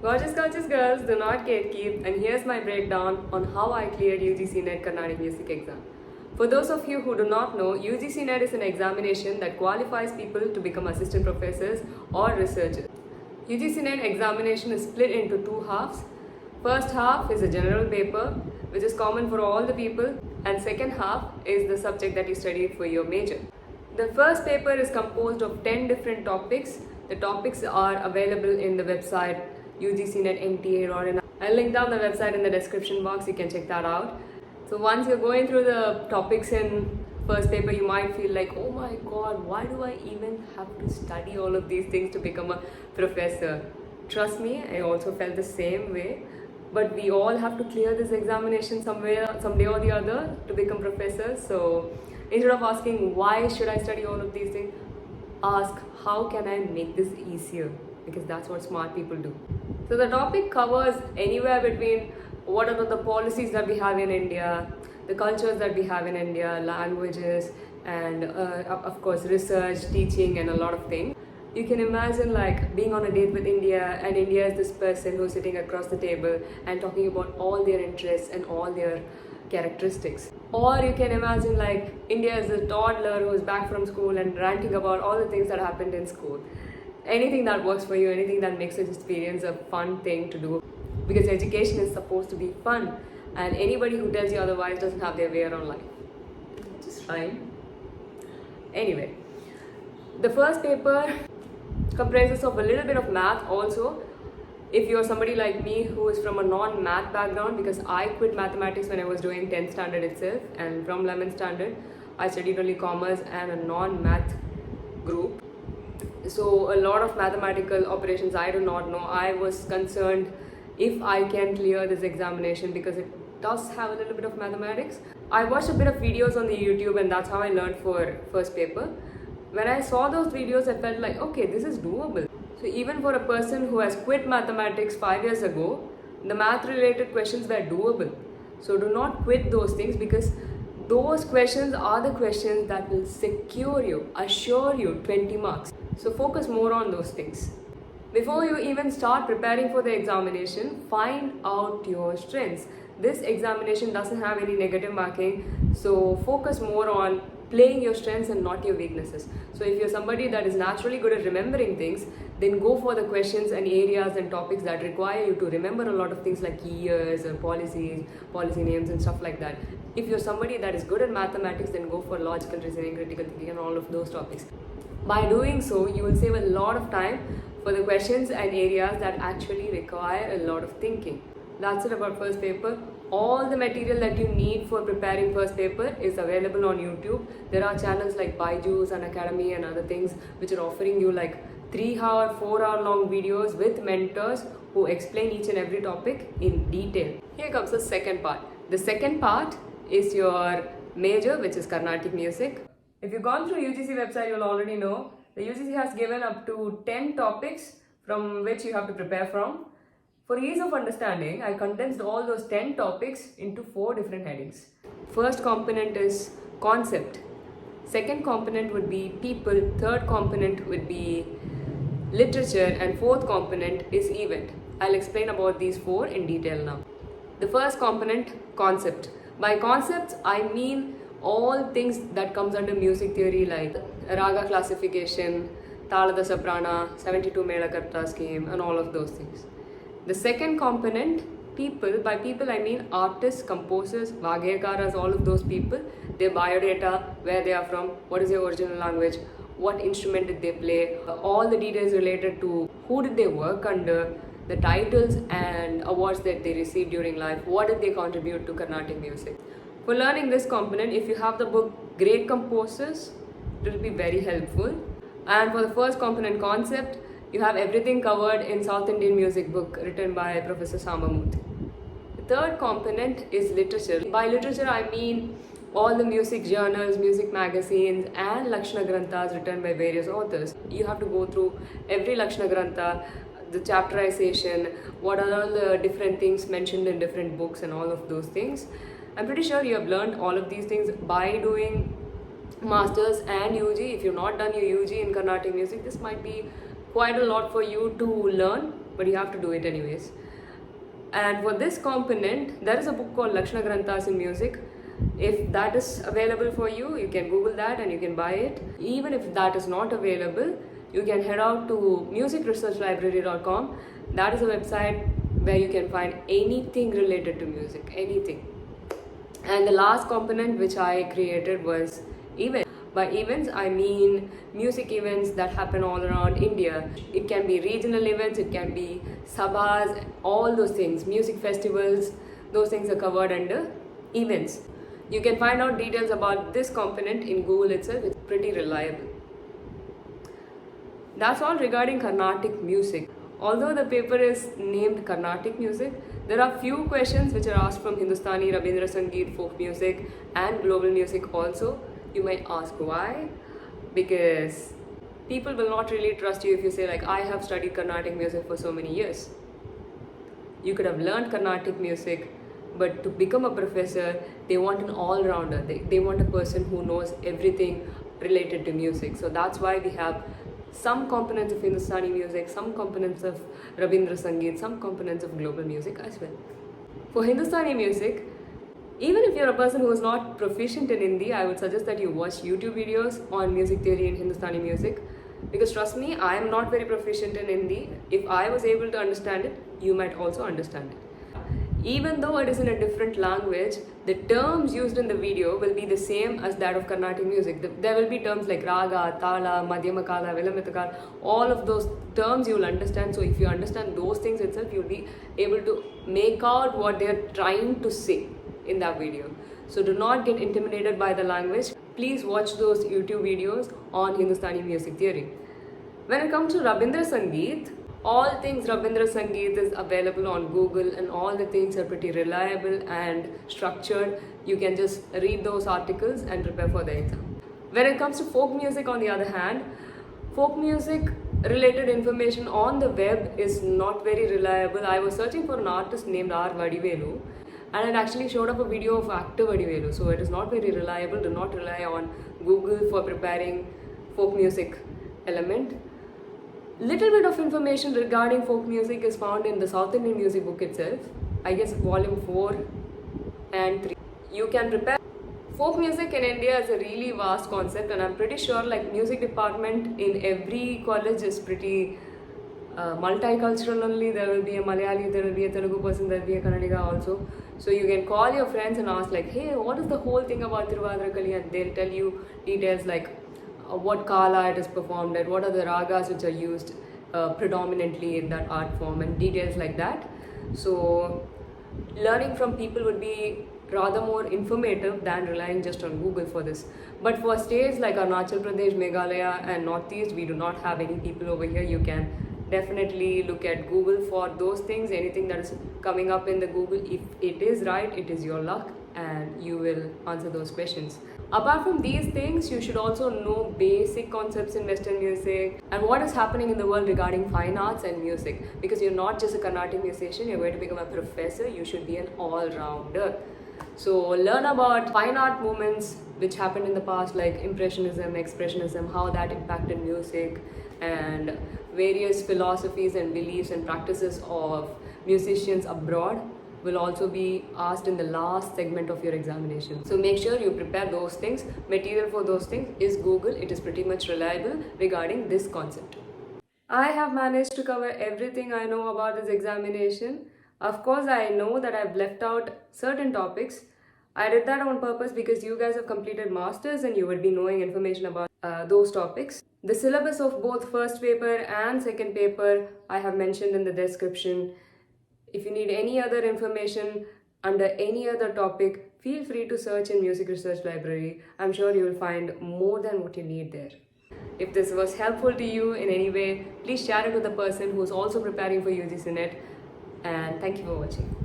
Gorgeous girls, do not gatekeep, and here's my breakdown on how I cleared UGC NET Karnatic Music exam. For those of you who do not know, UGC NET is an examination that qualifies people to become assistant professors or researchers. UGC NET examination is split into two halves. First half is a general paper, which is common for all the people, and second half is the subject that you studied for your major. The first paper is composed of 10 different topics. The topics are available in the website UGC NET NTA. I'll link down the website in the description box, you can check that out. So once you're going through the topics in first paper, you might feel like, oh my god, why do I even have to study all of these things to become a professor? Trust me, I also felt the same way. But we all have to clear this examination someday or the other to become professors. So instead of asking why should I study all of these things, ask how can I make this easier, because that's what smart people do. So the topic covers anywhere between what are the policies that we have in India, the cultures that we have in India, languages, and of course research, teaching, and a lot of things. You can imagine like being on a date with India, and India is this person who's sitting across the table and talking about all their interests and all their characteristics. Or you can imagine like India is a toddler who's back from school and ranting about all the things that happened in school. Anything that works for you, anything that makes this experience a fun thing to do, because education is supposed to be fun, and anybody who tells you otherwise doesn't have their way around life. Just fine. Anyway, the first paper comprises of a little bit of math also. If you're somebody like me who is from a non-math background, because I quit mathematics when I was doing 10th standard itself, and from 11th standard I studied only commerce and a non-math group. So a lot of mathematical operations I do not know. I was concerned if I can clear this examination because it does have a little bit of mathematics. I watched a bit of videos on the YouTube, and that's how I learned for first paper. When I saw those videos, I felt like, okay, this is doable. So even for a person who has quit mathematics 5 years ago, the math related questions were doable. So do not quit those things, because those questions are the questions that will secure you, assure you 20 marks. So focus more on those things. Before you even start preparing for the examination, find out your strengths. This examination doesn't have any negative marking, so focus more on playing your strengths and not your weaknesses. So if you're somebody that is naturally good at remembering things, then go for the questions and areas and topics that require you to remember a lot of things like years and policies, policy names and stuff like that. If you're somebody that is good at mathematics, then go for logical reasoning, critical thinking, and all of those topics. By doing so, you will save a lot of time for the questions and areas that actually require a lot of thinking. That's it about first paper. All the material that you need for preparing first paper is available on YouTube. There are channels like Byju's and Academy and other things which are offering you like 3-hour, 4-hour long videos with mentors who explain each and every topic in detail. Here comes the second part. The second part is your major, which is Carnatic music. If you've gone through UGC website, you'll already know the UGC has given up to 10 topics from which you have to prepare from. For ease of understanding, I condensed all those 10 topics into 4 different headings. First component is concept. Second component would be people. Third component would be literature. And fourth component is event. I'll explain about these 4 in detail now. The first component, concept. By concepts, I mean all things that comes under music theory, like raga classification, talada soprana, 72 mela karta scheme, and all of those things. The second component, people. By people I mean artists, composers, vagyakaras, all of those people, their biodata, where they are from, what is their original language, what instrument did they play, all the details related to who did they work under, the titles and awards that they received during life, what did they contribute to Carnatic music. For learning this component, if you have the book Great Composers, it will be very helpful. And for the first component, concept, you have everything covered in South Indian music book written by Professor Samamurthy. The third component is literature. By literature I mean all the music journals, music magazines and Lakshana Granthas written by various authors. You have to go through every Lakshana Grantha, the chapterization, what are all the different things mentioned in different books and all of those things. I'm pretty sure you have learned all of these things by doing Masters and UG. If you've not done your UG in Carnatic music, this might be quite a lot for you to learn, but you have to do it anyways. And for this component, there is a book called Lakshana Granthas in Music. If that is available for you, you can Google that and you can buy it. Even if that is not available, you can head out to musicresearchlibrary.com. That is a website where you can find anything related to music, anything. And the last component which I created was events. By events, I mean music events that happen all around India. It can be regional events, it can be sabhas, all those things, music festivals, those things are covered under events. You can find out details about this component in Google itself, it's pretty reliable. That's all regarding Carnatic music. Although the paper is named Carnatic music, there are few questions which are asked from Hindusthani, Rabindra Sangeet, folk music and global music also. You might ask why? Because people will not really trust you if you say like, I have studied Carnatic music for so many years. You could have learned Carnatic music, but to become a professor, they want an all-rounder. They want a person who knows everything related to music. So that's why we have some components of Hindusthani music, some components of Rabindra Sangeet, some components of global music as well. For Hindusthani music, even if you're a person who is not proficient in Hindi, I would suggest that you watch YouTube videos on music theory and Hindustani music. Because trust me, I am not very proficient in Hindi. If I was able to understand it, you might also understand it. Even though it is in a different language, the terms used in the video will be the same as that of Carnatic music. There will be terms like raga, tala, madhyamakala, vilamitakala, all of those terms you will understand. So if you understand those things itself, you'll be able to make out what they are trying to say in that video. So do not get intimidated by the language. Please watch those YouTube videos on Hindustani music theory. When it comes to Rabindra Sangeet, all things Rabindra Sangeet is available on Google and all the things are pretty reliable and structured. You can just read those articles and prepare for the exam. When it comes to folk music, on the other hand, folk music related information on the web is not very reliable. I was searching for an artist named R. Vadivelu, and it actually showed up a video of actor Vadivelu, so it is not very reliable. Do not rely on Google for preparing folk music element. Little bit of information regarding folk music is found in the South Indian music book itself, I guess volume 4 and 3. You can prepare. Folk music in India is a really vast concept, and I'm pretty sure like music department in every college is pretty multicultural only. There will be a Malayali, there will be a Telugu person, there will be a Kannadiga also. So you can call your friends and ask like, hey, what is the whole thing about Tiruvadirakali? And they'll tell you details like what kala it is performed at, what are the ragas which are used predominantly in that art form, and details like that. So learning from people would be rather more informative than relying just on Google for this. But for states like Arunachal Pradesh, Meghalaya and Northeast, we do not have any people over here. You can definitely look at Google for those things. Anything that is coming up in the Google, if it is right, it is your luck and you will answer those questions. Apart from these things, you should also know basic concepts in Western music and what is happening in the world regarding fine arts and music. Because you're not just a Carnatic musician, you're going to become a professor, you should be an all-rounder. So learn about fine art movements which happened in the past, like Impressionism, Expressionism, how that impacted music, and various philosophies and beliefs and practices of musicians abroad will also be asked in the last segment of your examination. So make sure you prepare those things. Material for those things is Google. It is pretty much reliable regarding this concept. I have managed to cover everything I know about this examination. Of course, I know that I've left out certain topics. I did that on purpose because you guys have completed masters and you would be knowing information about those topics. The syllabus of both first paper and second paper I have mentioned in the description. If you need any other information under any other topic, feel free to search in Music Research Library. I'm sure you will find more than what you need there. If this was helpful to you in any way, please share it with a person who is also preparing for UGC NET. And thank you for watching.